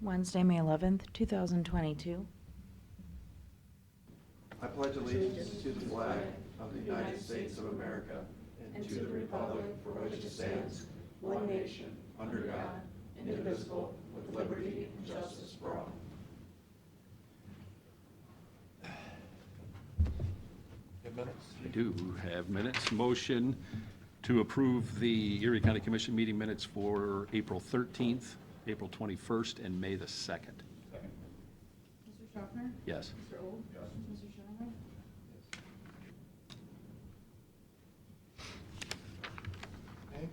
Wednesday, May 11th, 2022. I pledge allegiance to the flag of the United States of America and to the republic for which it stands, one nation, under God, indivisible, with liberty and justice for all. Have minutes? I do have minutes. Motion to approve the Erie County Commission meeting minutes for April 13th, April 21st, and May the 2nd. Second. Mr. Schaffner? Yes. Mr. Old? Yes. Mr. Schoenebeck? Okay.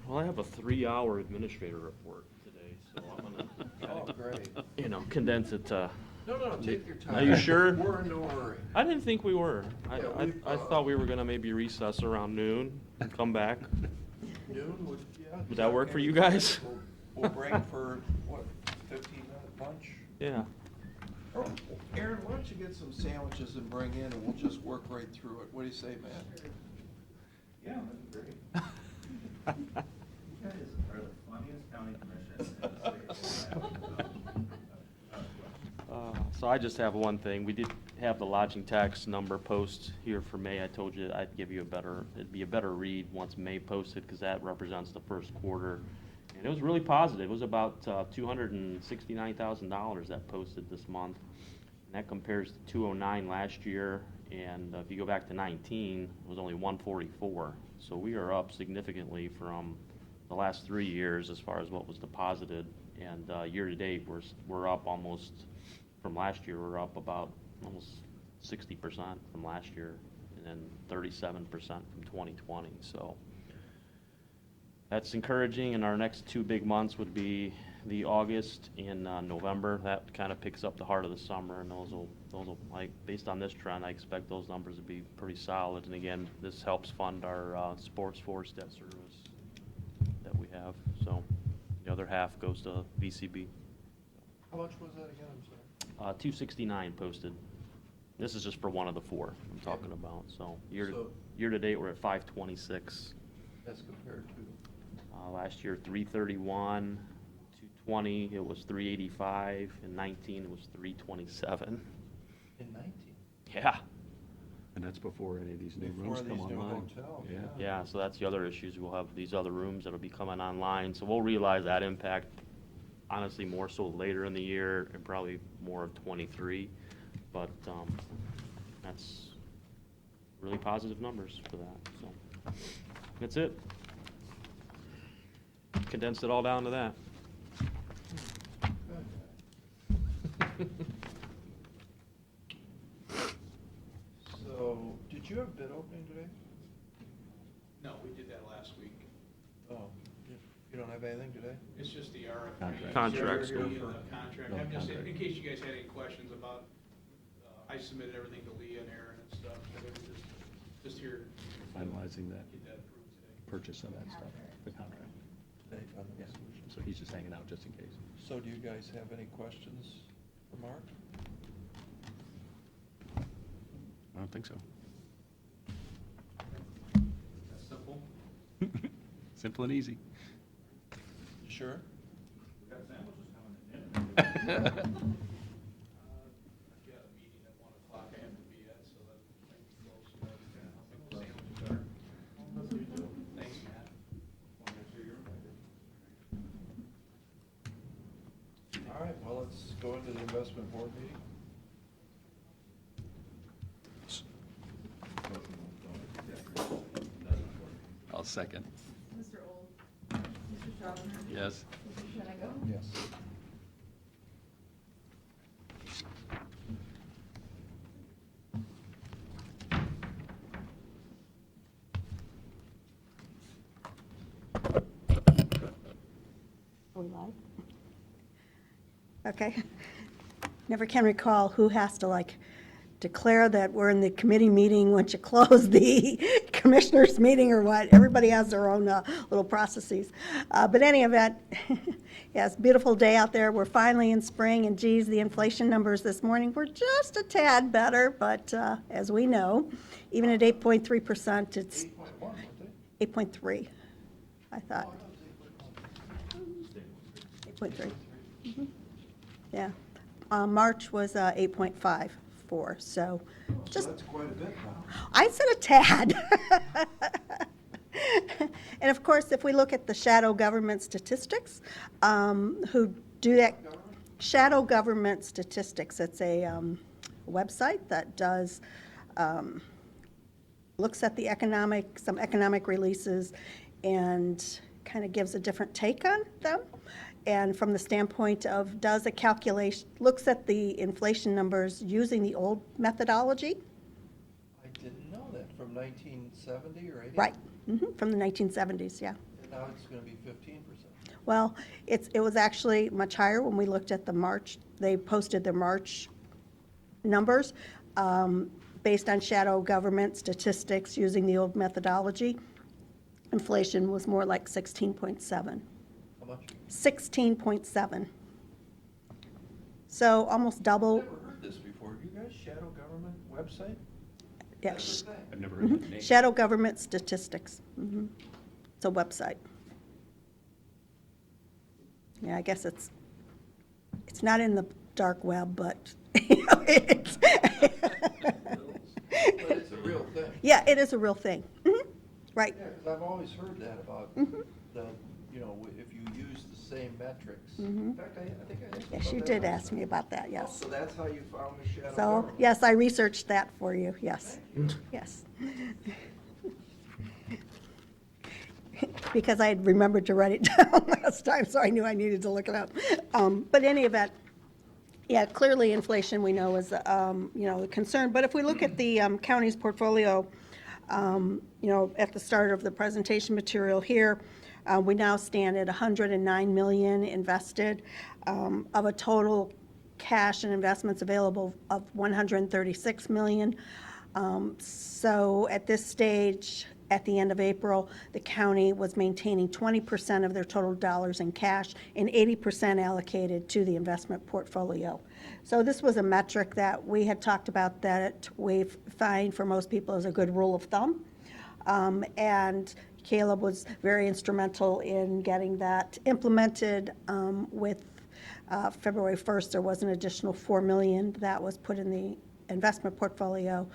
Well, I have a 3-hour administrator report today, so I'm Oh, gonna, great. condense it to. No, take your time. Are you sure? We're in no hurry. I didn't think we were. I Yeah, thought we were gonna maybe recess around noon, come back. Noon would, yeah. Would that work for you guys? We'll break for, what, 15-minute lunch? Yeah. Or, Aaron, why don't you get some sandwiches and bring in, and we'll just work right through it. What do you say, Matt? Yeah, that'd be great. You guys are the funniest county commission in the state of Ohio. So I just have one thing. We did have the lodging tax number post here for May. I told you I'd give you it'd be a better read once May posted, because that represents the first quarter. And it was really positive. It was about $269,000 that posted this month. And that compares to 209 last year. And if you go back to 19, it was only 144. So we are up significantly from the last 3 years as far as what was deposited. And year to date, we're up almost. From last year, we're up about almost 60% from last year, and then 37% from 2020. So that's encouraging. And our next 2 big months would be the August and November. That kind of picks up the heart of the summer, and those will, like, based on this trend, I expect those numbers to be pretty solid. And again, this helps fund our sports force debt service that we have. So the other half goes to VCB. How much was that again? I'm sorry. 269 posted. This is just for one of the 4 I'm talking about. So year So- to date, we're at 526. As compared to? Last year, 331, 220, it was 385, and 19, it was 327. In 19. Yeah. And that's before any of these new Before rooms these come new online. hotels, Yeah. Yeah, so that's the other issues. We'll have these other rooms that'll be coming online. So we'll realize that impact, honestly, more so later in the year and probably more of 23. But that's really positive numbers for that. So that's it. Condensed it all down to that. So, did you have bid opening today? No, we did that last week. Oh, you don't have anything today? It's just the RFP. Contract. Contracts. The contract. No, I'm just, contract. in case you guys had any questions about, I submitted everything to Leah and Aaron and stuff, so they were just here, Finalizing that get that approved today. purchase of that stuff, the contract. Today on the Yeah. resolution. So he's just hanging out just in case. So do you guys have any questions for Mark? I don't think so. That's simple. Simple and easy. You sure? We got sandwiches coming in. I've got a meeting at 1 o'clock I have to be at, so that might be close, but I'll make the sandwiches are. That's what you do. Thanks, Matt. Want to make sure you're invited. All right, well, let's go into the investment board meeting. I'll second. Mr. Old? Mr. Schaffner? Yes. Mr. Schoenebeck? Yes. Are we live? Okay. Never can recall who has to declare that we're in the committee meeting once you close the commissioners meeting or what. Everybody has their own little processes. But any event, yes, beautiful day out there. We're finally in spring, and geez, the inflation numbers this morning were just a tad better, but as we know, even at 8.3%, it's 8.1, weren't they? 8.3, I thought. 8.3. Yeah. March was 8.54, so So just, that's quite a bit now. I said a tad. And of course, if we look at the shadow government statistics, who do that, shadow government statistics, it's a website that does, looks at the some economic releases and kind of gives a different take on them. And from the standpoint of, does a calculation, looks at the inflation numbers using the old methodology. I didn't know that, from 1970 or 80? Right, from the 1970s, yeah. And now it's going to be 15%. Well, it was actually much higher when we looked at the March, they posted their March numbers based on shadow government statistics using the old methodology. Inflation was more like 16.7. How much? 16.7. So almost I've double, never heard this before. Have you guys shadow government website? yeah, Never heard that. I've never heard that name. shadow government statistics. It's a website. Yeah, I guess it's not in the dark web, but it's. But it's a real thing. Yeah, it is a real thing. Right. Yeah, because I've always heard that about the, if you use the same metrics. In fact, I think I asked you Yes, about you that did last ask time. me about that, Oh, yes. so that's how you found the shadow So, government? yes, I researched that for you, yes. Yes. Because I had remembered to write it down last time, so I knew I needed to look it up. But in any event, yeah, clearly inflation, we know, is, a concern. But if we look at the county's portfolio, at the start of the presentation material here, we now stand at 109 million invested of a total cash and investments available of 136 million. So at this stage, at the end of April, the county was maintaining 20% of their total dollars in cash and 80% allocated to the investment portfolio. So this was a metric that we had talked about that we find for most people is a good rule of thumb. And Caleb was very instrumental in getting that implemented. With February 1st, there was an additional $4 million that was put in the investment portfolio,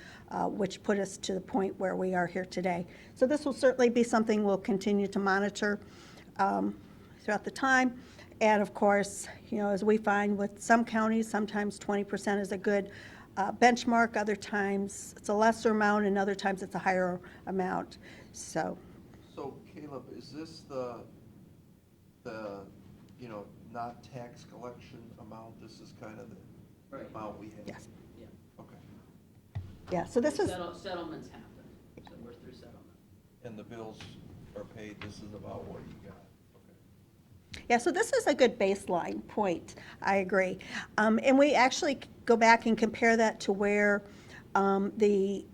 which put us to the point where we are here today. So this will certainly be something we'll continue to monitor throughout the time. And of course, as we find with some counties, sometimes 20% is a good benchmark. Other times it's a lesser amount, and other times it's a higher amount. So Caleb, is this the not tax collection amount? This is kind of the Right. amount we have? yes, Yeah. Okay. yeah. So this is. Settlements happen, so we're through settlement. And the bills are paid, this is about what you got? Okay. Yeah, so this is a good baseline point, I agree. And we actually go back and compare that to where the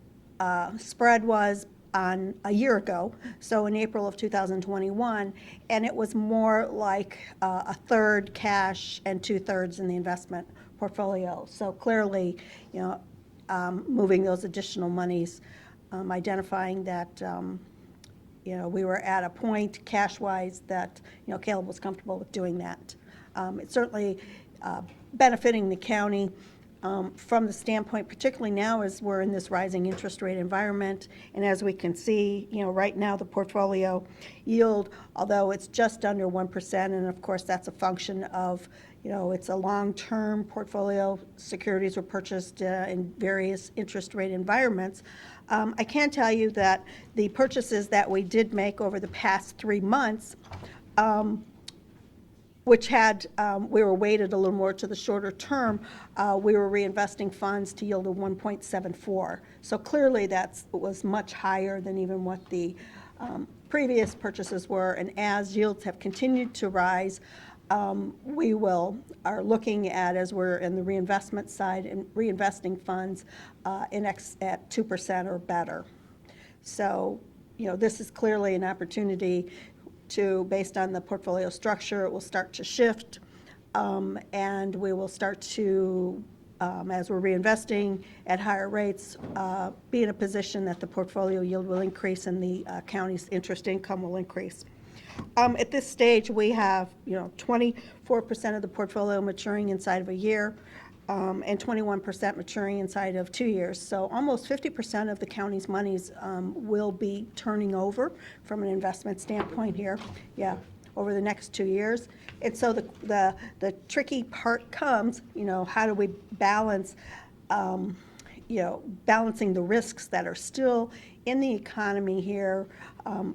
spread was on a year ago, so in April of 2021, and it was more like a third cash and 2/3 in the investment portfolio. So clearly, moving those additional monies, identifying that we were at a point cash-wise that, Caleb was comfortable with doing that. It's certainly benefiting the county from the standpoint, particularly now as we're in this rising interest rate environment. And as we can see, right now the portfolio yield, although it's just under 1%, and of course that's a function of, it's a long-term portfolio. Securities were purchased in various interest rate environments. I can tell you that the purchases that we did make over the past 3 months, which we were weighted a little more to the shorter term, we were reinvesting funds to yield a 1.74. So clearly that was much higher than even what the previous purchases were. And as yields have continued to rise, we are looking at, as we're in the reinvestment side and reinvesting funds at 2% or better. So, this is clearly an opportunity based on the portfolio structure, it will start to shift, and we will start to, as we're reinvesting at higher rates, be in a position that the portfolio yield will increase and the county's interest income will increase. At this stage, we have, 24% of the portfolio maturing inside of a year, and 21% maturing inside of 2 years. So almost 50% of the county's monies will be turning over from an investment standpoint here, over the next 2 years. And so the tricky part comes, how do we balance, balancing the risks that are still in the economy here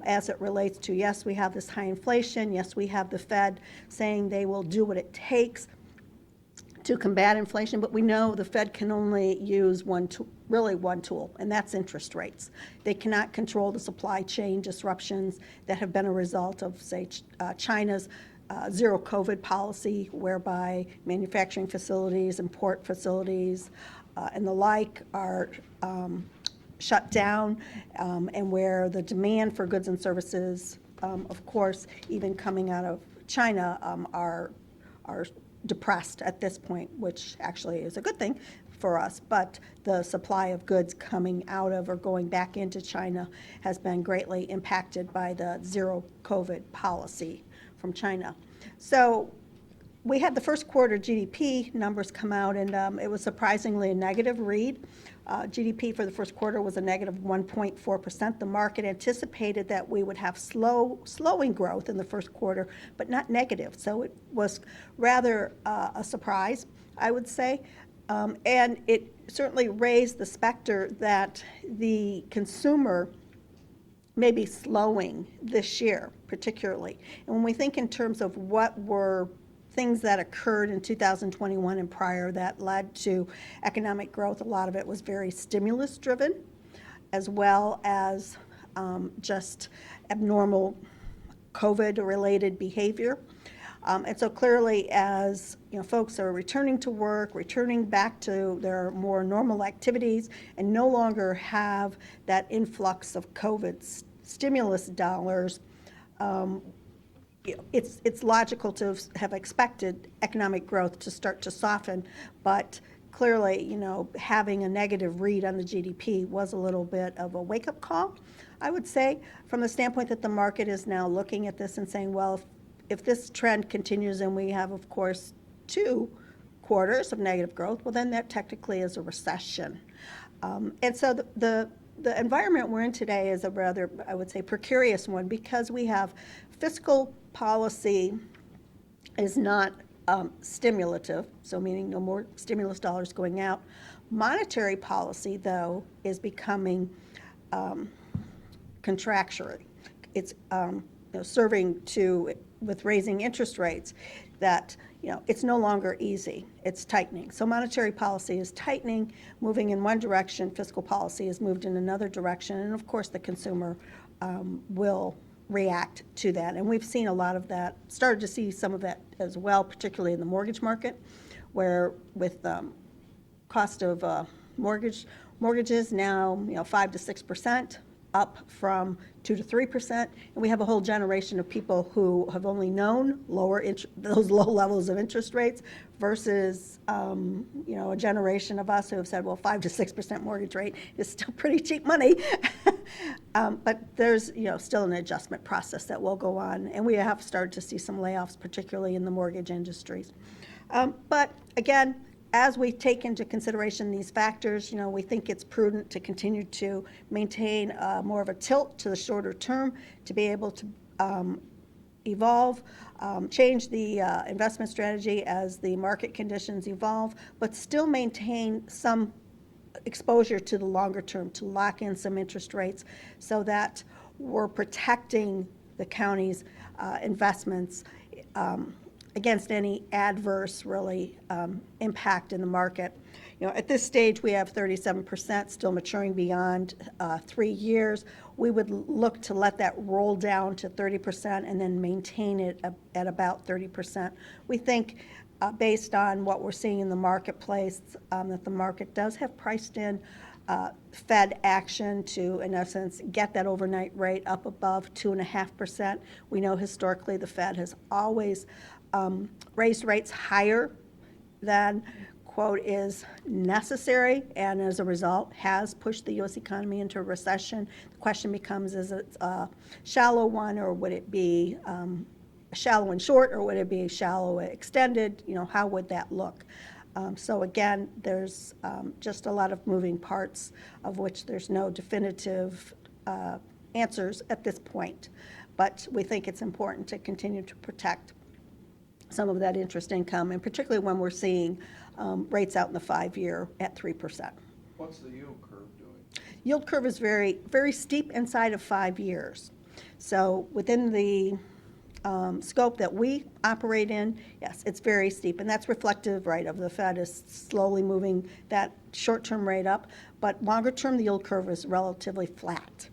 as it relates to, yes, we have this high inflation, yes, we have the Fed saying they will do what it takes to combat inflation, but we know the Fed can only use one tool, and that's interest rates. They cannot control the supply chain disruptions that have been a result of, say, China's zero COVID policy, whereby manufacturing facilities and port facilities and the like are shut down, and where the demand for goods and services, of course, even coming out of China, are depressed at this point, which actually is a good thing for us. But the supply of goods coming out of or going back into China has been greatly impacted by the zero COVID policy from China. So we had the first quarter GDP numbers come out, and it was surprisingly a negative read. GDP for the first quarter was a negative 1.4%. The market anticipated that we would have slowing growth in the first quarter, but not negative. So it was rather a surprise, I would say. And it certainly raised the specter that the consumer may be slowing this year, particularly. And when we think in terms of what were things that occurred in 2021 and prior that led to economic growth, a lot of it was very stimulus driven, as well as just abnormal COVID related behavior. And so clearly, as folks are returning to work, returning back to their more normal activities, and no longer have that influx of COVID stimulus dollars, it's logical to have expected economic growth to start to soften, but clearly, having a negative read on the GDP was a little bit of a wake-up call, I would say, from the standpoint that the market is now looking at this and saying, well, if this trend continues and we have, of course, 2 quarters of negative growth, well, then that technically is a recession. And so the environment we're in today is a rather, I would say, precarious one, because we have fiscal policy is not stimulative, so meaning no more stimulus dollars going out. Monetary policy, though, is becoming contractionary. It's serving to, with raising interest rates, that it's no longer easy. It's tightening. So monetary policy is tightening, moving in one direction. Fiscal policy is moved in another direction, and of course the consumer will react to that. And we've seen a lot of that, started to see some of that as well, particularly in the mortgage market, where with cost of mortgages now 5 to 6%, up from 2 to 3%, and we have a whole generation of people who have only known those low levels of interest rates versus a generation of us who have said, well, 5 to 6% mortgage rate is still pretty cheap money. But there's still an adjustment process that will go on, and we have started to see some layoffs, particularly in the mortgage industries. But again, as we take into consideration these factors, we think it's prudent to continue to maintain more of a tilt to the shorter term, to be able to evolve, change the investment strategy as the market conditions evolve, but still maintain some exposure to the longer term, to lock in some interest rates so that we're protecting the county's investments against any adverse, really, impact in the market. At this stage, we have 37% still maturing beyond 3 years. We would look to let that roll down to 30% and then maintain it at about 30%. We think, based on what we're seeing in the marketplace, that the market does have priced in Fed action to, in essence, get that overnight rate up above 2.5%. We know historically the Fed has always raised rates higher than quote, is necessary and as a result has pushed the U.S. economy into a recession. The question becomes, is it a shallow one, or would it be shallow and short, or would it be shallow and extended? You know, how would that look? So again, there's just a lot of moving parts of which there's no definitive answers at this point. But we think it's important to continue to protect some of that interest income, and particularly when we're seeing rates out in the 5-year at 3%. What's the yield curve doing? Yield curve is very, very steep inside of 5 years. So within the scope that we operate in, yes, it's very steep, and that's reflective, right, of the Fed is slowly moving that short-term rate up, but longer-term, the yield curve is relatively flat.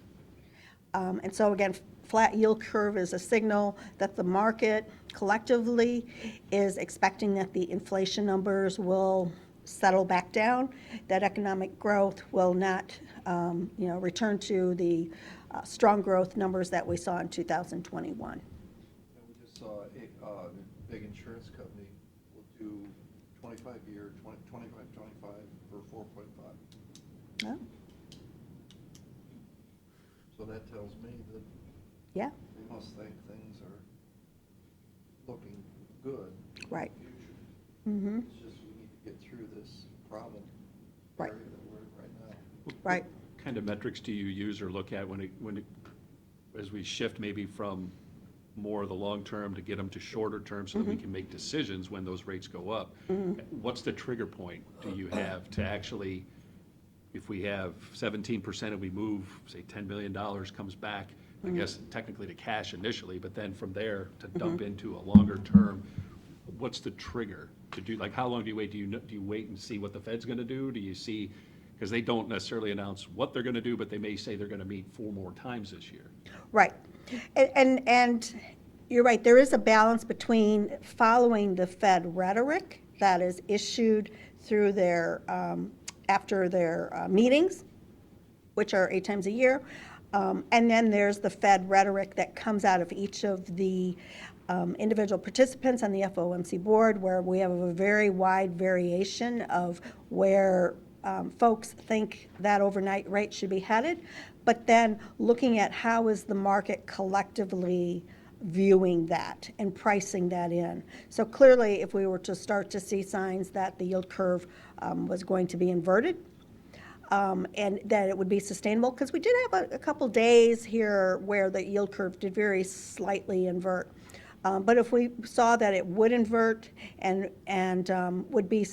And so again, flat yield curve is a signal that the market collectively is expecting that the inflation numbers will settle back down, that economic growth will not, return to the strong growth numbers that we saw in 2021. And we just saw a big insurance company will do 25-year, 25 for 4.5. Oh, So that tells me that yeah, they must think things are looking good. right. In the future. Mm-hmm. It's just we need to get through this problem Right. area that we're in right now. Right. What kind of metrics do you use or look at as we shift maybe from more of the long term to get them to shorter term so that we can make decisions when those rates go up? What's the trigger point do you have to actually, if we have 17% and we move, say, $10 million comes back, I guess technically to cash initially, but then from there to dump into a longer term, what's the trigger to do, like, how long do you wait? Do you wait and see what the Fed's gonna do? Do you see, because they don't necessarily announce what they're gonna do, but they may say they're gonna meet 4 more times this year. Right. And you're right, there is a balance between following the Fed rhetoric that is issued through their, after their meetings, which are 8 times a year, and then there's the Fed rhetoric that comes out of each of the individual participants on the FOMC board, where we have a very wide variation of where folks think that overnight rate should be headed, but then looking at how is the market collectively viewing that and pricing that in. So clearly, if we were to start to see signs that the yield curve was going to be inverted, and that it would be sustainable, because we did have a couple days here where the yield curve did very slightly invert. But if we saw that it would invert and would be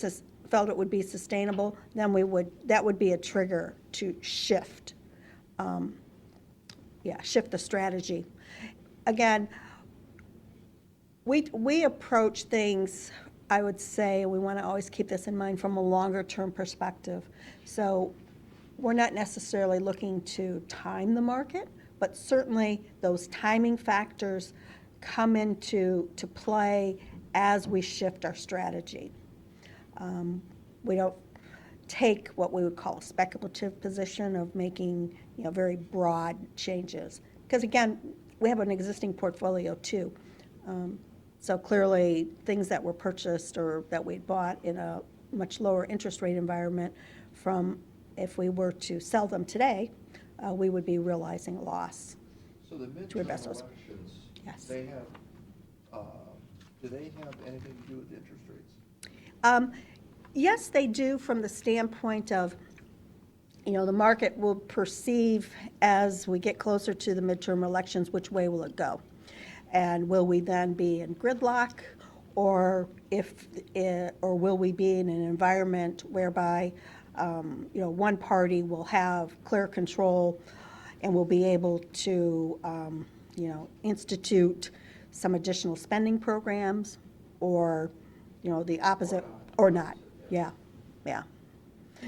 felt it would be sustainable, then that would be a trigger to shift. Shift the strategy. Again, we approach things, I would say, we want to always keep this in mind from a longer term perspective. So we're not necessarily looking to time the market, but certainly those timing factors come into play as we shift our strategy. We don't take what we would call a speculative position of making, very broad changes. Because again, we have an existing portfolio too. So clearly, things that were purchased or that we bought in a much lower interest rate environment, from if we were to sell them today, we would be realizing a loss. So the To midterm investors. elections, Yes. they have, do they have anything to do with interest rates? Yes, they do, from the standpoint of, the market will perceive as we get closer to the midterm elections, which way will it go? And will we then be in gridlock, or will we be in an environment whereby, one party will have clear control and will be able to, institute some additional spending programs, or, the opposite, or not. Yeah.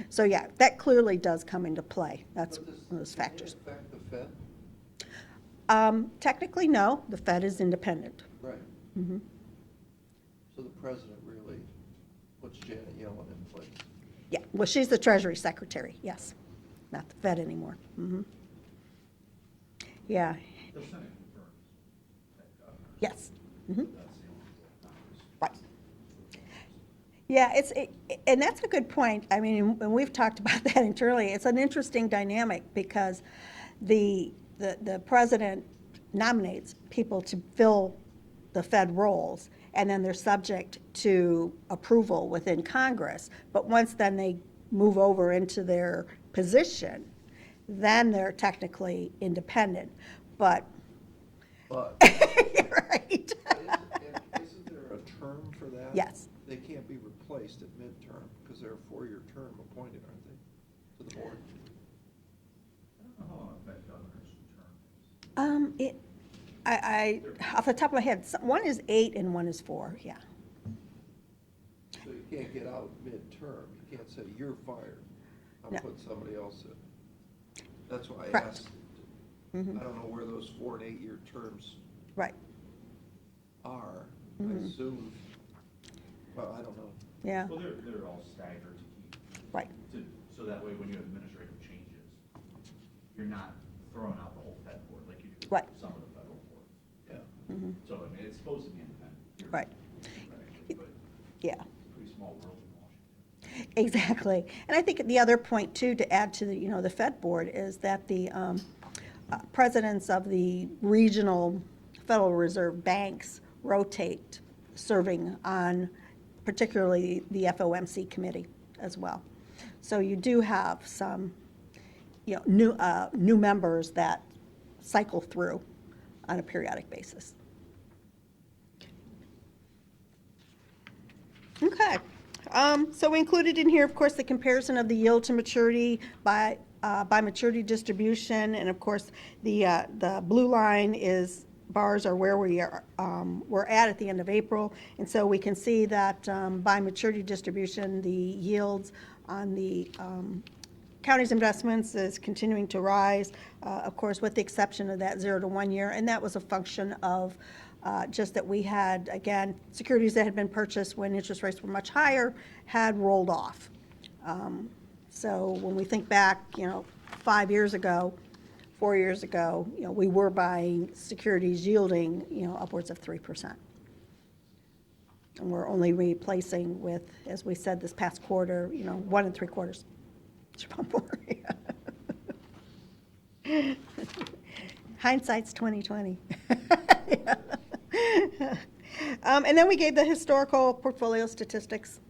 So, that clearly does come into play. That's But one of those factors. Does it affect the Fed? Technically, no. The Fed is independent. Right. Mm-hmm. So the president really puts Janet Yellen in place. Yeah, well, she's the Treasury Secretary, yes, not the Fed anymore. Mm-hmm. Yeah, The Senate confirms that governor. yes. Mm-hmm. That's the only Congress. Right. Yeah, And that's a good point. I mean, and we've talked about that internally. It's an interesting dynamic because the president nominates people to fill the Fed roles, and then they're subject to approval within Congress. But once then they move over into their position, then they're technically independent. But, But right. isn't there a term for that? Yes. They can't be replaced at midterm because they're a 4-year term appointed, aren't they, to the board? I don't know how long a Fed governor's term is. Off the top of my head, one is 8 and one is 4, yeah. So you can't get out midterm. You can't say, you're fired. I'll No. put somebody else in. That's why I Correct. asked. Mhm. I don't know where those 4 and 8 year terms Right, are. I Mhm. assume, well, I don't know. yeah, Well, they're all staggered to keep, right, so that way when you have administrative changes, you're not throwing out the whole Fed board like you do Right. with some of the federal boards. Yeah. Mhm. So, I mean, it's supposed to be independent. Right. theoretically, But yeah. it's a pretty small world in Washington. Exactly. And I think the other point, too, to add to the, the Fed board is that the presidents of the regional Federal Reserve banks rotate serving on particularly the FOMC committee as well. So you do have some, new members that cycle through on a periodic basis. Okay. So we included in here, of course, the comparison of the yield to maturity by maturity distribution, and of course, the blue line bars are where we're at the end of April, and so we can see that by maturity distribution, the yields on the county's investments is continuing to rise, of course, with the exception of that 0 to 1 year, and that was a function of just that we had, again, securities that had been purchased when interest rates were much higher had rolled off. So when we think back, 5 years ago, 4 years ago, we were buying securities yielding, upwards of 3%. And we're only replacing with, as we said this past quarter, 1 3/4. Hindsight's 20/20. And then we gave the historical portfolio statistics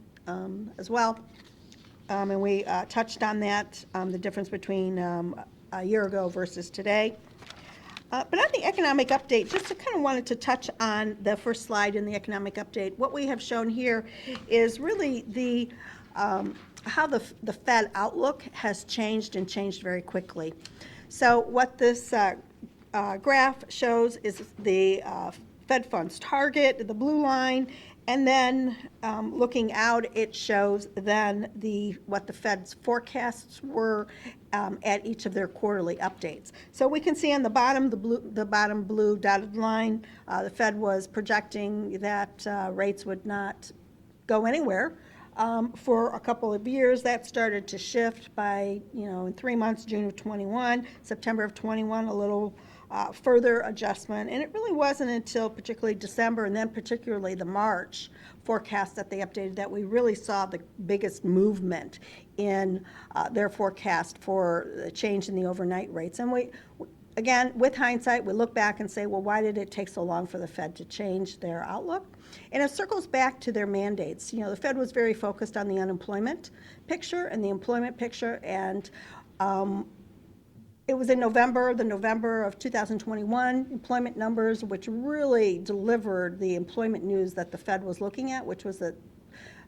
as well. And we touched on that, the difference between a year ago versus today. But on the economic update, just to kind of wanted to touch on the first slide in the economic update. What we have shown here is really how the Fed outlook has changed and changed very quickly. So what this graph shows is the Fed funds target, the blue line, and then looking out, it shows then what the Fed's forecasts were at each of their quarterly updates. So we can see on the bottom, the bottom blue dotted line, the Fed was projecting that rates would not go anywhere for a couple of years. That started to shift by, in 3 months, June of 21, September of 21, a little further adjustment. And it really wasn't until particularly December and then particularly the March forecast that they updated that we really saw the biggest movement in their forecast for the change in the overnight rates. And again, with hindsight, we look back and say, well, why did it take so long for the Fed to change their outlook? And it circles back to their mandates. The Fed was very focused on the unemployment picture and the employment picture, and it was in November of 2021, employment numbers, which really delivered the employment news that the Fed was looking at, which was that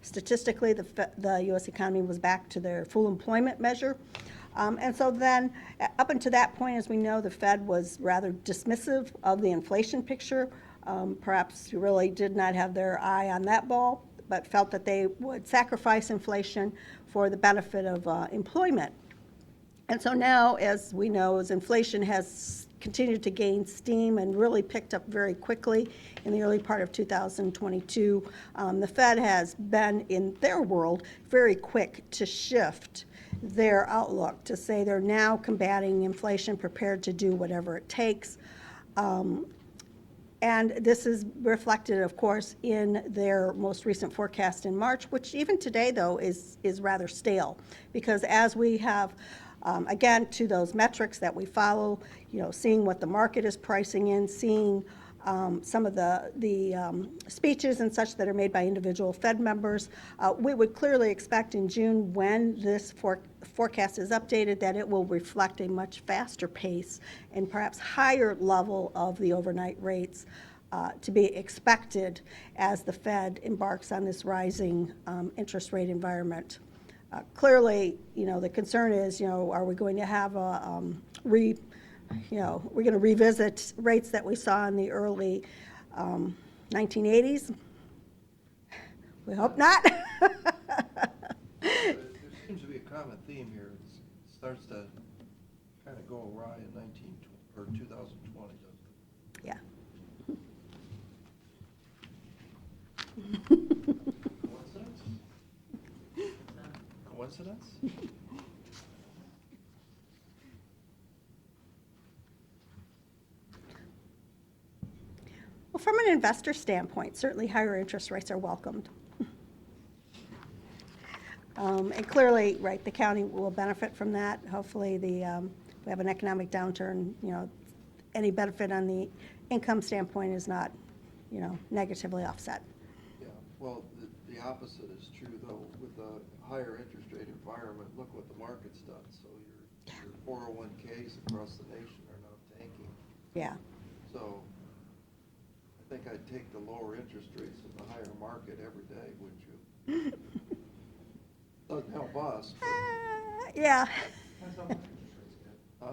statistically the U.S. economy was back to their full employment measure. And so then, up until that point, as we know, the Fed was rather dismissive of the inflation picture. Perhaps really did not have their eye on that ball, but felt that they would sacrifice inflation for the benefit of employment. And so now, as we know, as inflation has continued to gain steam and really picked up very quickly in the early part of 2022, the Fed has been, in their world, very quick to shift their outlook to say they're now combating inflation, prepared to do whatever it takes. And this is reflected, of course, in their most recent forecast in March, which even today, though, is rather stale. Because as we have, again, to those metrics that we follow, seeing what the market is pricing in, seeing some of the speeches and such that are made by individual Fed members, we would clearly expect in June, when this forecast is updated, that it will reflect a much faster pace and perhaps higher level of the overnight rates to be expected as the Fed embarks on this rising interest rate environment. Clearly, the concern is, are we going to have a we're going to revisit rates that we saw in the early 1980s? We hope not. There seems to be a common theme here. It starts to kind of go awry in 2020, doesn't it? Yeah. Coincidence? Well, from an investor standpoint, certainly higher interest rates are welcomed. And clearly, right, the county will benefit from that. Hopefully, we have an economic downturn, any benefit on the income standpoint is not, negatively offset. Yeah, well, the opposite is true, though. With a higher interest rate environment, look what the market's done. So your 401ks across the nation are now tanking. Yeah. So I think I'd take the lower interest rates and the higher market every day, wouldn't you? Doesn't help us, but, Yeah. Depends how much interest rates get. huh?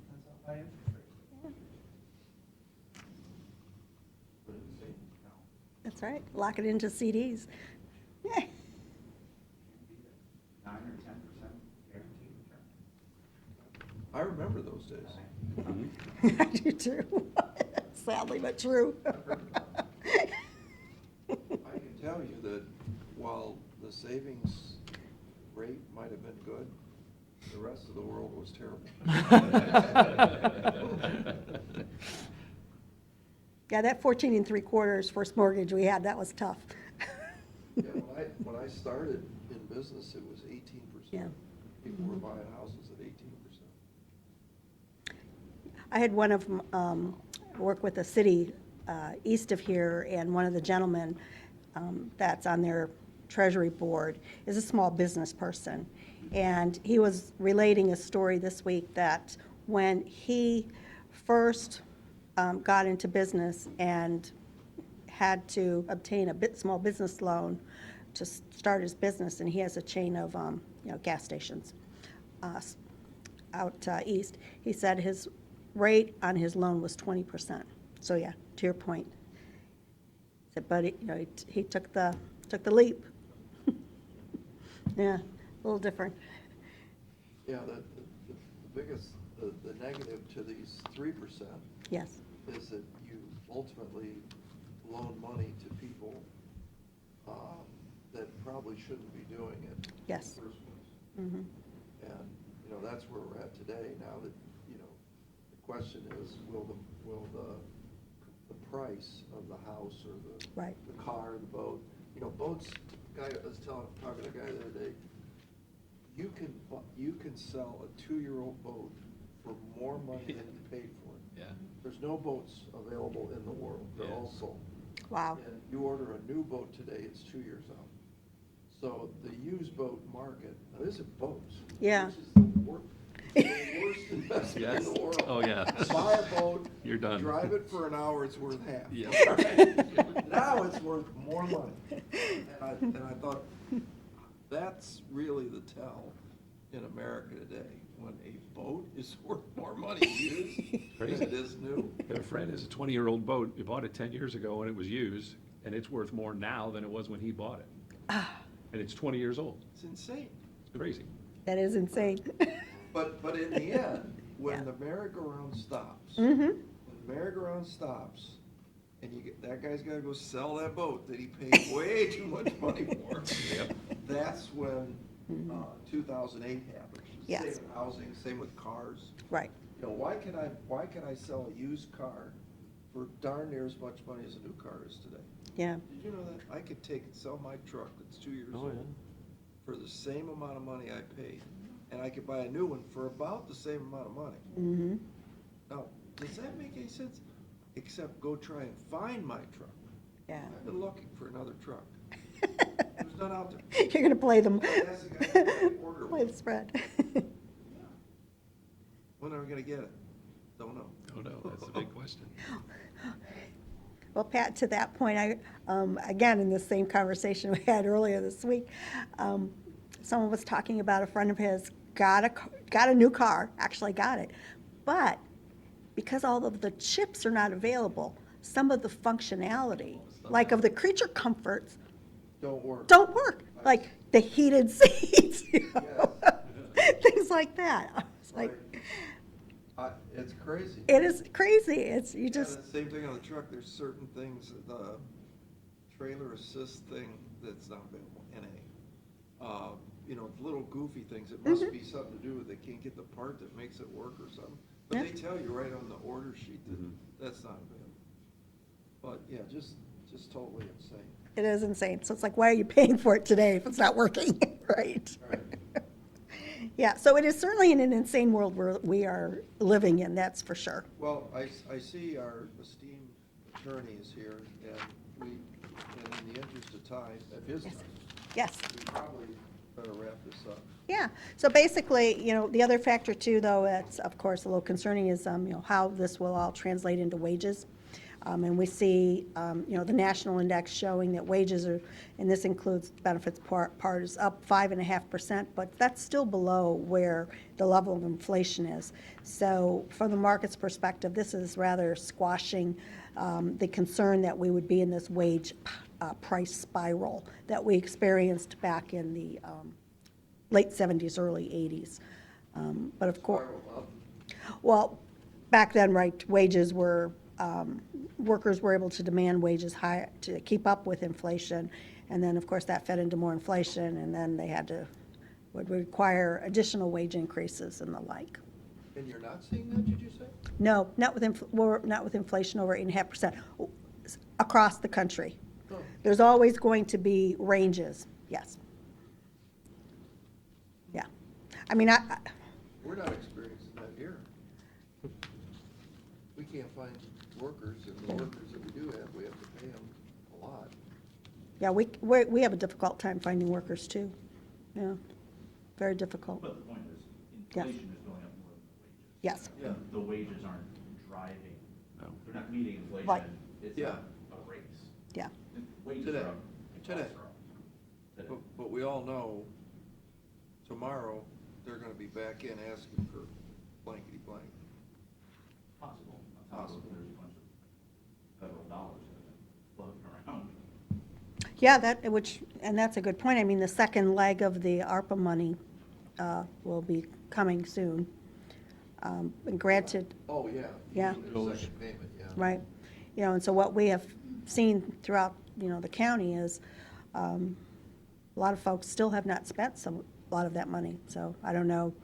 Depends how high interest rates get. Put it in the savings account. That's right. Lock it into CDs. Yeah. Can't beat it. 9 or 10% guaranteed return. I remember those days. I do too. Sadly, but true. I can tell you that while the savings rate might have been good, the rest of the world was terrible. Yeah, that 14 3/4 first mortgage we had, that was tough. Yeah, when I started in business, it was 18%. Yeah. People were buying houses at 18%. I had one of them work with a city east of here, and one of the gentlemen that's on their treasury board is a small business person. And he was relating a story this week that when he first got into business and had to obtain a small business loan to start his business, and he has a chain of gas stations out east, he said his rate on his loan was 20%. So yeah, to your point. He said, but he took the leap. Yeah, a little different. Yeah, the biggest, the negative to these 3% Yes. is that you ultimately loan money to people that probably shouldn't be doing it Yes. in the first place. Mm-hmm. And, that's where we're at today. Now that, the question is, will the price of the house or Right. the car, the boat, boats, I was talking to a guy the other day, you can sell a 2-year-old boat for more money than you paid for it. Yeah. There's no boats available in the world. They're Yeah. all sold. Wow. And you order a new boat today, it's 2 years out. So the used boat market, now this is boats. Yeah. This is the worst investment Yes. in the world. Oh, yeah. Buy a boat. You're done. Drive it for an hour, it's worth half. Yeah. Now it's worth more money. And I thought, that's really the tell in America today, when a boat is worth more money used than it is new. I have a friend has a 20-year-old boat. He bought it 10 years ago when it was used, and it's worth more now than it was when he bought it. And it's 20 years old. It's insane. It's crazy. That is insane. But in the end, when Yeah. the merry-go-round stops, Mm-hmm. when the merry-go-round stops, and that guy's gotta go sell that boat that he paid way too much money for. Yep. That's when 2008 happened. Yes. Same with housing, same with cars. Right. Why can I sell a used car for darn near as much money as a new car is today. Yeah. Did you know that? I could sell my truck that's 2 years Oh, old yeah. for the same amount of money I paid, and I could buy a new one for about the same amount of money. Mm-hmm. Now, does that make any sense? Except go try and find my truck. Yeah. I've been looking for another truck. There's none out there. You're gonna play them. That's the guy who ordered Play one. the spread. When are we gonna get it? Don't know. Oh, no, that's a big question. Well, Pat, to that point, again, in the same conversation we had earlier this week, someone was talking about a friend of his got a new car, actually got it, but because all of the chips are not available, some of the functionality, like of the creature comforts, Don't work. don't work, like the heated seats, you know? Things like that. I was like, It's crazy. it is crazy. It's, you Yeah, just, the same thing on the truck, there's certain things, the trailer assist thing that's not available, NA. You know, little goofy things, it must be something to do with they can't get the part that makes it work or something. But they tell you right on the order sheet that that's not available. But yeah, just totally insane. it is insane. So it's like, why are you paying for it today if it's not working, right? Right. Yeah, so it is certainly in an insane world we are living in, that's for sure. Well, I see our esteemed attorney is here, and in the interest of time, of his time, Yes. we probably better wrap this up. Yeah, so basically, you know, the other factor too, though, that's of course a little concerning is, you know, how this will all translate into wages. And we see, you know, the national index showing that wages are, and this includes benefits part is up 5.5%, but that's still below where the level of inflation is. So from the market's perspective, this is rather squashing the concern that we would be in this wage price spiral that we experienced back in the late 70s, early 80s. But of course, Spiral up. well, back then, right, wages were, workers were able to demand wages high to keep up with inflation. And then, of course, that fed into more inflation, and then they would require additional wage increases and the like. And you're not seeing that, did you say? No, not with inflation over 8.5% across the country. Oh. There's always going to be ranges, yes. Yeah. I mean, We're not experiencing that here. We can't find workers, and the workers that we do have, we have to pay them a lot. yeah, we have a difficult time finding workers, too. Yeah, very difficult. But the point is, Yes. inflation is going up more than the wages. Yes. Yeah. The wages aren't driving, No. they're not meeting inflation. Right. It's Yeah. a race. Yeah. Wages Today. are up, and Today. costs are up. Today. But we all know tomorrow, they're gonna be back in asking for blankety blank. Possible. On top of Possible. there's a bunch of federal dollars that are floating around. Yeah, and that's a good point. I mean, the second leg of the ARPA money will be coming soon. And granted, Oh, yeah. Yeah. The second payment, yeah. right, you know, and so what we have seen throughout, you know, the county is a lot of folks still have not spent a lot of that money. So I don't know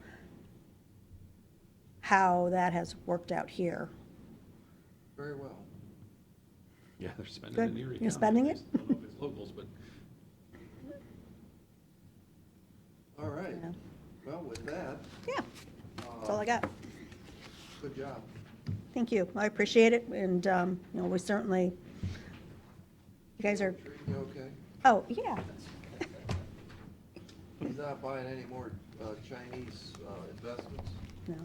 how that has worked out here. Very well. Yeah, they're spending Good. in Erie You're County. spending I it? just don't know if it's locals, but All right. Yeah. Well, with that, Yeah, that's all I got. good job. Thank you. I appreciate it, and, you know, we certainly, you guys are, Treating you okay? oh, yeah. He's not buying any more Chinese investments, No.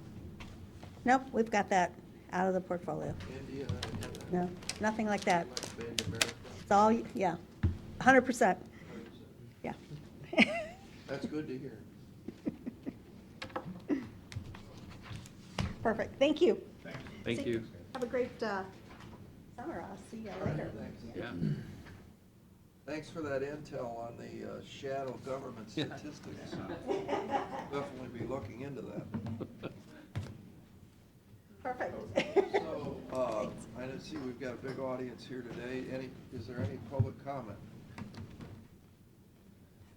Nope, we've got that out of the portfolio. India, and No, nothing like that. Made in America. It's all, yeah, 100%, yeah. That's good to hear. Perfect, thank you. thank See- you. Have a great summer, I'll see you later. Thanks. Yeah. Thanks for that intel on the shadow government statistics. Definitely be looking into that. Perfect. So, I didn't see, we've got a big audience here today. Is there any public comment?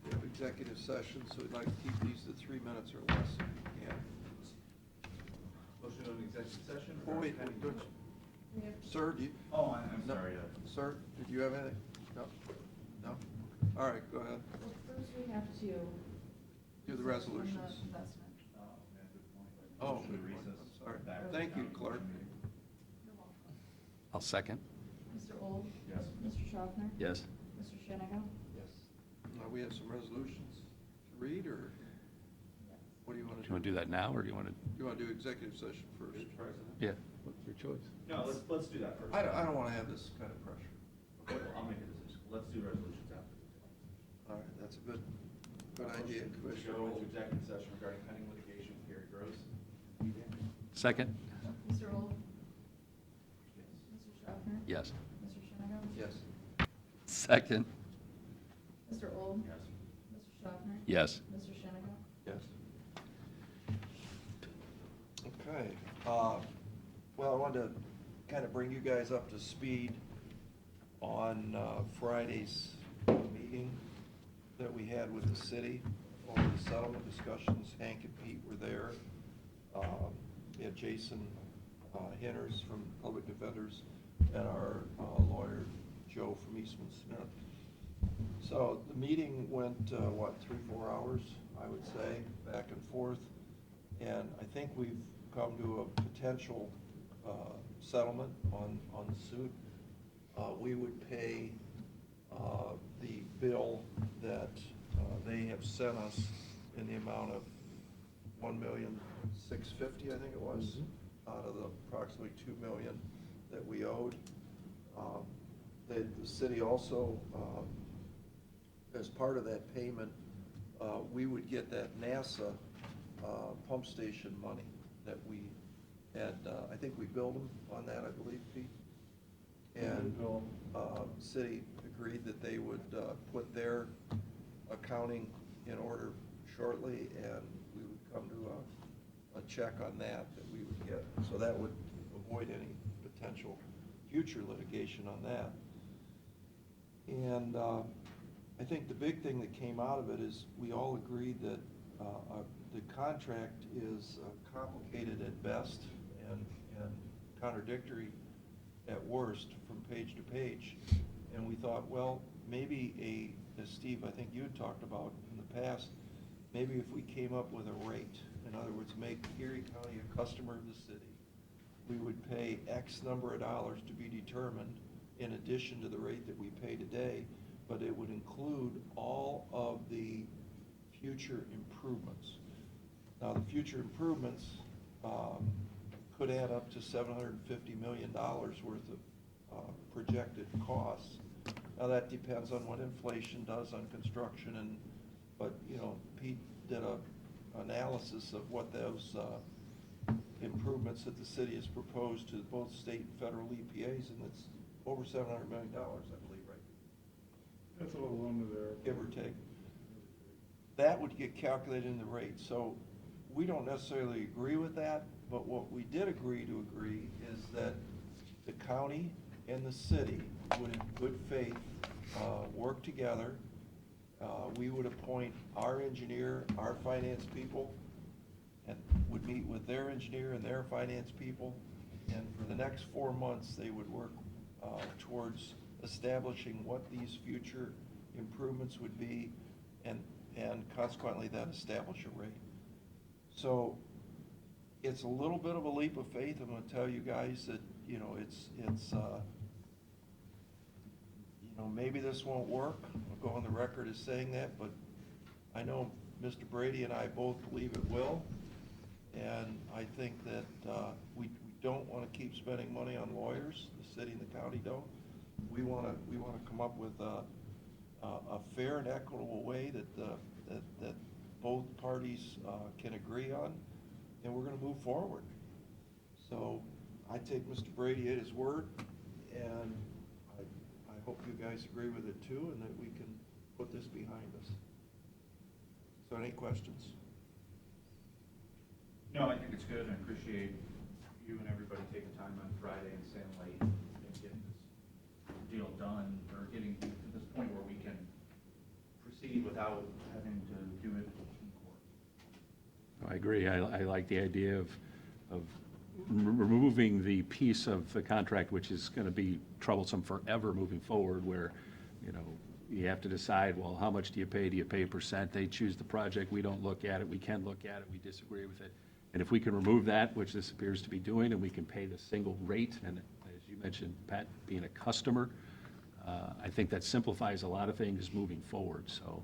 We have executive session, so we'd like to keep these to 3 minutes or less. Yeah. Motion on executive session? Oh, wait, don't you- Sir, do you, Oh, I'm No. sorry. sir, did you have anything? No? No? All right, go ahead. Well, first we have to. Do the from resolutions. the investment. Oh, yeah, good point. Oh, Motion to good point. recess I'm sorry. back to Thank you, county clerk. commission meeting. You're welcome. I'll second. Mr. Old? Yes. Mr. Schaffner? Yes. Mr. Shenigo? Yes. Now, we have some resolutions to read, or what do you want Do to you want to do that now, or do you want to? You want to do executive session first? President? Yeah, what's your choice? No, let's do that first. I don't want to have this kind of pressure. Okay, well, I'll make a decision. Let's do resolutions after. All right, that's a good idea, Motion to Commissioner go into Old. executive session regarding pending litigation with Gary Gross. Second? Mr. Old? Yes. Mr. Schaffner? Yes. Mr. Shenigo? Yes. Second? Mr. Old? Yes. Mr. Schaffner? Yes. Mr. Shenigo? Yes. Okay, well, I wanted to kind of bring you guys up to speed on Friday's meeting that we had with the city over the settlement discussions. Hank and Pete were there. We had Jason Henners from Public Defenders and our lawyer, Joe from Eastman Smith. So the meeting went, 3-4 hours, I would say, back and forth. And I think we've come to a potential settlement on the suit. We would pay the bill that they have sent us in the amount of $1,650,000, I think it was, out of the approximately $2 million that we owed. The city also, as part of that payment, we would get that NASA pump station money that we had, I think we billed them on that, I believe, Pete. And city agreed that they would put their accounting in order shortly, and we would come to a check on that we would get. So that would avoid any potential future litigation on that. And I think the big thing that came out of it is we all agreed that the contract is complicated at best and contradictory at worst from page to page. And we thought, well, maybe as Steve, I think you had talked about in the past, maybe if we came up with a rate, in other words, make Erie County a customer of the city, we would pay X number of dollars to be determined in addition to the rate that we pay today, but it would include all of the future improvements. Now, the future improvements could add up to $750 million worth of projected costs. Now, that depends on what inflation does on construction, but Pete did a analysis of what those improvements that the city has proposed to both state and federal EPAs, and it's over $700 million, I believe, right? That's a little under there. Give or take. That would get calculated in the rate. So we don't necessarily agree with that, but what we did agree is that the county and the city would in good faith work together. We would appoint our engineer, our finance people, and would meet with their engineer and their finance people. And for the next 4 months, they would work towards establishing what these future improvements would be, and consequently then establish a rate. So it's a little bit of a leap of faith. I'm going to tell you guys that it's maybe this won't work. I'll go on the record as saying that, but I know Mr. Brady and I both believe it will. And I think that we don't want to keep spending money on lawyers. The city and the county don't. We want to come up with a fair and equitable way that both parties can agree on, and we're going to move forward. So I take Mr. Brady at his word, and I hope you guys agree with it too, and that we can put this behind us. So any questions? No, I think it's good, and I appreciate you and everybody taking time on Friday and staying late and getting this deal done, or getting to this point where we can proceed without having to do it in court. I agree. I like the idea of removing the piece of the contract which is going to be troublesome forever moving forward, where, you know, you have to decide, well, how much do you pay? Do you pay a percent? They choose the project, we don't look at it, we can look at it, we disagree with it. And if we can remove that, which this appears to be doing, and we can pay the single rate, and as you mentioned, Pat, being a customer, I think that simplifies a lot of things moving forward. So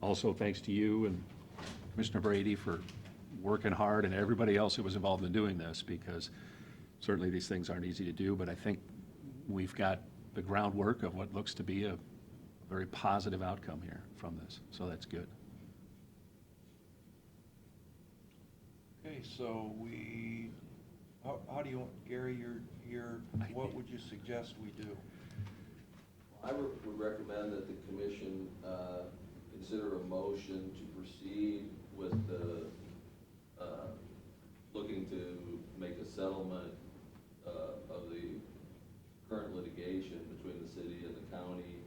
also thanks to you and Commissioner Brady for working hard, and everybody else who was involved in doing this, because certainly these things aren't easy to do, but I think we've got the groundwork of what looks to be a very positive outcome here from this, so that's good. Okay, so how do you want, Gary, what would you suggest we do? I would recommend that the commission consider a motion to proceed with the, looking to make a settlement of the current litigation between the city and the county.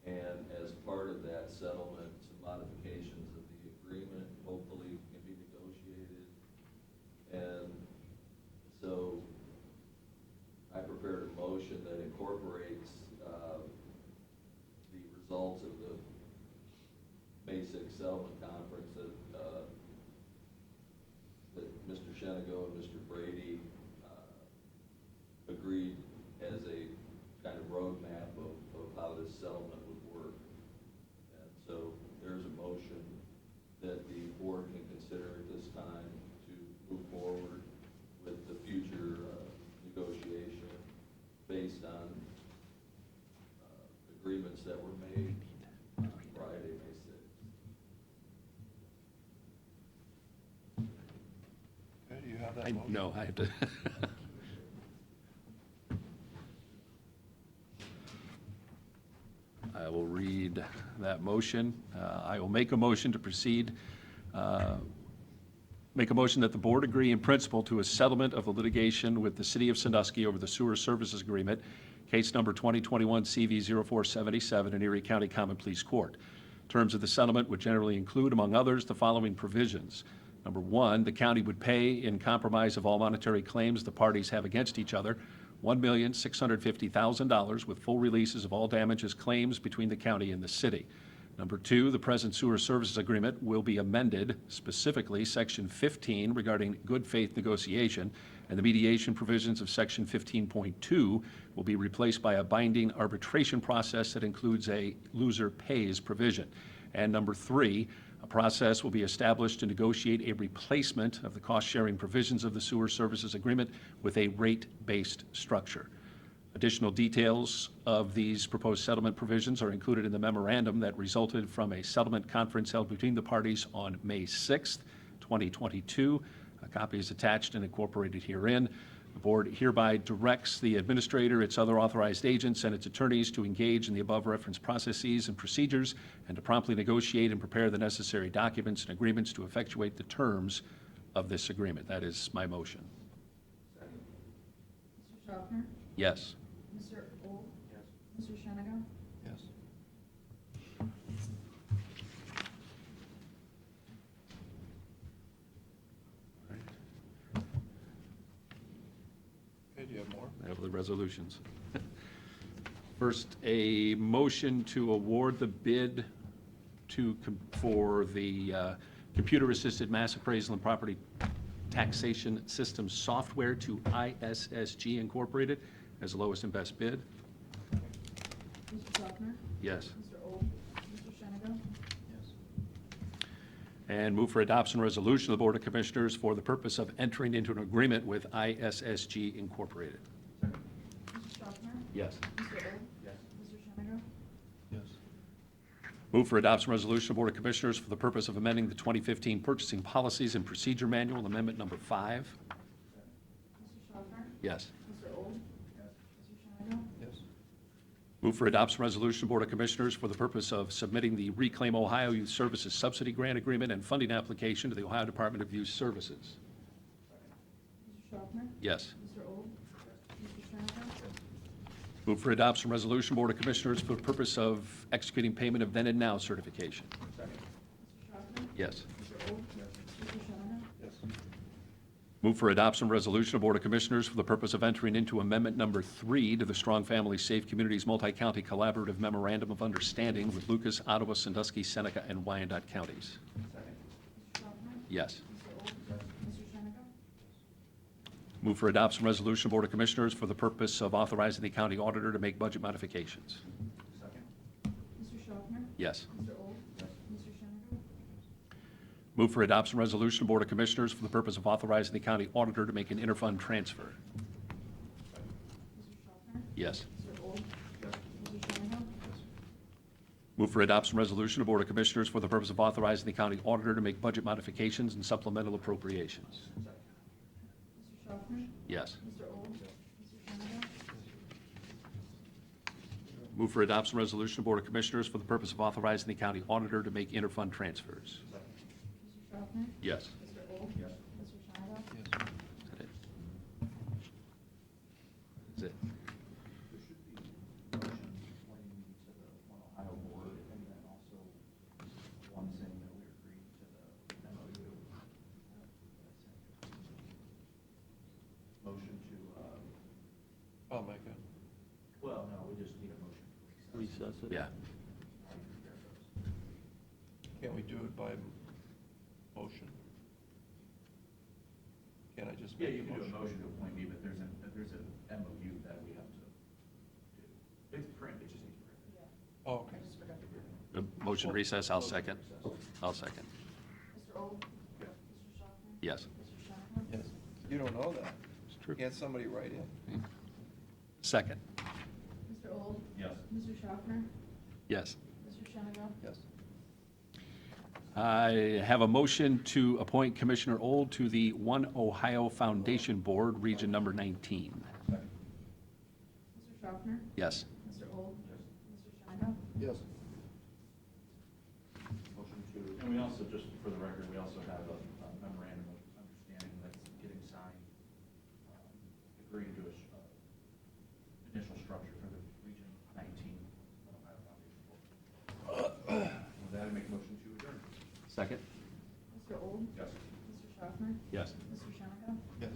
And as part of that settlement, some modifications of the agreement hopefully can be negotiated. And so I prepared a motion that incorporates the results of the May 6th settlement conference that Mr. Shenago and Mr. Brady agreed as a kind of roadmap of how this settlement would work. And so there's a motion that the board can consider at this time to move forward with the future negotiation based on agreements that were made on Friday, May 6th. Okay, do you have that motion? No, I have to. I will read that motion. I will make a motion to proceed. Make a motion that the board agree in principle to a settlement of the litigation with the City of Sandusky over the Sewer Services Agreement, case number 2021 CV 0477 in Erie County Common Pleas Court. Terms of the settlement would generally include, among others, the following provisions. Number one, the county would pay in compromise of all monetary claims the parties have against each other, $1,650,000 with full releases of all damages claims between the county and the city. Number two, the present sewer services agreement will be amended, specifically Section 15 regarding good faith negotiation, and the mediation provisions of Section 15.2 will be replaced by a binding arbitration process that includes a loser pays provision. And number three, a process will be established to negotiate a replacement of the cost-sharing provisions of the sewer services agreement with a rate-based structure. Additional details of these proposed settlement provisions are included in the memorandum that resulted from a settlement conference held between the parties on May 6th, 2022. A copy is attached and incorporated herein. The board hereby directs the administrator, its other authorized agents, and its attorneys to engage in the above referenced processes and procedures and to promptly negotiate and prepare the necessary documents and agreements to effectuate the terms of this agreement. That is my motion. Mr. Schaffner? Yes. Mr. Old? Yes. Mr. Shenago? Yes. Okay, do you have more? I have the resolutions. First, a motion to award the bid for the computer-assisted mass appraisal and property taxation system software to ISSG Incorporated as the lowest and best bid. Mr. Schaffner? Yes. Mr. Old? Mr. Shenago? Yes. And move for adoption resolution of the Board of Commissioners for the purpose of entering into an agreement with ISSG Incorporated. Mr. Schaffner? Yes. Mr. Old? Yes. Mr. Shenago? Yes. Move for adoption resolution of Board of Commissioners for the purpose of amending the 2015 Purchasing Policies and Procedure Manual, Amendment Number 5. Mr. Schaffner? Yes. Mr. Old? Yes. Mr. Shenago? Yes. Move for adoption resolution of Board of Commissioners for the purpose of submitting the Reclaim Ohio Youth Services Subsidy Grant Agreement and funding application to the Ohio Department of Youth Services. Mr. Schaffner? Yes. Mr. Old? Mr. Shenago? Move for adoption resolution Board of Commissioners for the purpose of executing payment of then and now certification. Mr. Schaffner? Yes. Mr. Old? Yes. Mr. Shenago? Yes. Move for adoption of resolution of Board of Commissioners for the purpose of entering into Amendment Number 3 to the Strong Family Safe Communities Multi-County Collaborative Memorandum of Understanding with Lucas, Ottawa, Sandusky, Seneca, and Wyandotte counties. Mr. Schaffner? Yes. Mr. Old? Mr. Shenaka? Move for adoption of resolution of Board of Commissioners for the purpose of authorizing the county auditor to make budget modifications. Mr. Schaffner? Yes. Mr. Old? Mr. Shenaka? Move for adoption of resolution of Board of Commissioners for the purpose of authorizing the county auditor to make an interfund transfer. Mr. Schaffner? Yes. Mr. Old? Mr. Shenaka? Move for adoption of resolution of Board of Commissioners for the purpose of authorizing the county auditor to make budget modifications and supplemental appropriations. Mr. Schaffner? Yes. Mr. Old? Mr. Shenaka? Move for adoption of resolution of Board of Commissioners for the purpose of authorizing the county auditor to make interfund transfers. Mr. Schaffner? Yes. Mr. Old? Mr. Shenaka? Is that it? Is it? There should be a motion pointing to the One Ohio Board, and then also one saying that we agreed to the MOU. Motion to, I'll make it. well, no, we just need a motion to recess. Recess it? Yeah. Can't we do it by motion? Can't I just Yeah, make you a can do a motion? motion to appoint me, but there's an MOU that we have to do. It's print, it just needs print. Oh, okay. The motion recess, I'll second. I'll second. Mr. Old? Mr. Schaffner? Yes. Mr. Shenaka? Yes. You don't know that. It's true. Can't somebody write in? Second. Mr. Old? Yes. Mr. Schaffner? Yes. Mr. Shenaka? Yes. I have a motion to appoint Commissioner Old to the One Ohio Foundation Board, Region Number 19. Mr. Schaffner? Yes. Mr. Old? Mr. Shenaka? Yes. Motion to, and we also, just for the record, we also have a memorandum of understanding that's getting signed, agreeing to a initial structure for the Region 19 Ohio Foundation Board. With that, I make a motion to adjourn. Second? Mr. Old? Yes. Mr. Schaffner? Yes. Mr. Shenaka? Yes.